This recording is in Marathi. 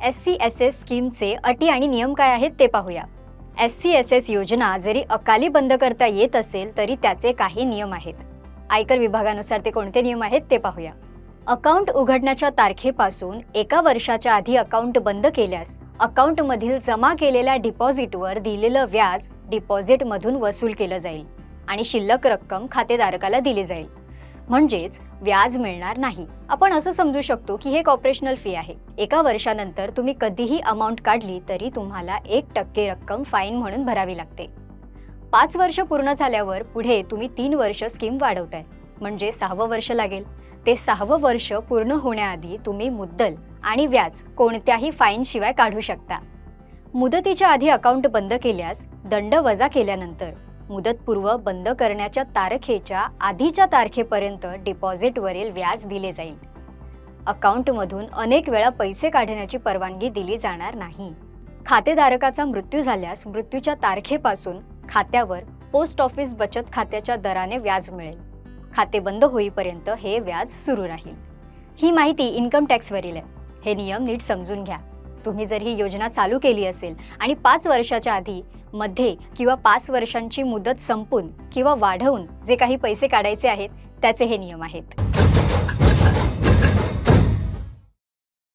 SCSS स्कीमचे अटी आणि नियम काय आहेत ते पाहूया. SCSS योजना जरी अकाली बंद करता येत असेल तरी त्याचे काही नियम आहेत. आयकर विभागानुसार ते कोणते नियम आहेत ते पाहूया. अकाउंट उघडण्याच्या तारखेपासून 1 वर्षाच्या आधी अकाउंट बंद केल्यास अकाउंटमधील जमा केलेल्या डिपॉझिटवर दिलेलं व्याज डिपॉझिटमधून वसूल केलं जाईल आणि शिल्लक रक्कम खातेधारकाला दिली जाईल. म्हणजेच व्याज मिळणार नाही. आपण असं समजू शकतो की हे एक ऑपरेशनल फी आहे. 1 वर्षानंतर तुम्ही कधीही अमाउंट काढली तरी तुम्हाला 1% रक्कम फाईन म्हणून भरावी लागते. 5 वर्ष पूर्ण झाल्यावर पुढे तुम्ही 3 वर्ष स्कीम वाढवताय, म्हणजे 6वं वर्ष लागेल. ते 6वं वर्ष पूर्ण होण्याआधी तुम्ही मुद्दल आणि व्याज कोणत्याही फाईन शिवाय काढू शकता. मुदतीच्या आधी अकाउंट बंद केल्यास दंड वजा केल्यानंतर मुदतपूर्व बंद करण्याच्या तारखेच्या आधीच्या तारखेपर्यंत डिपॉझिटवरील व्याज दिले जाईल. अकाउंटमधून अनेक वेळा पैसे काढण्याची परवानगी दिली जाणार नाही. खातेधारकाचा मृत्यू झाल्यास मृत्यूच्या तारखेपासून खात्यावर पोस्ट ऑफिस बचत खात्याच्या दराने व्याज मिळेल. खाते बंद होईपर्यंत हे व्याज सुरू राहील. ही माहिती इन्कम टॅक्सवरील आहे. हे नियम नीट समजून घ्या. तुम्ही जर ही योजना चालू केली असेल आणि 5 वर्षाच्या आधी, मध्ये किंवा 5 वर्षांची मुदत संपून किंवा वाढवून जे काही पैसे काढायचे आहेत त्याचे हे नियम आहेत.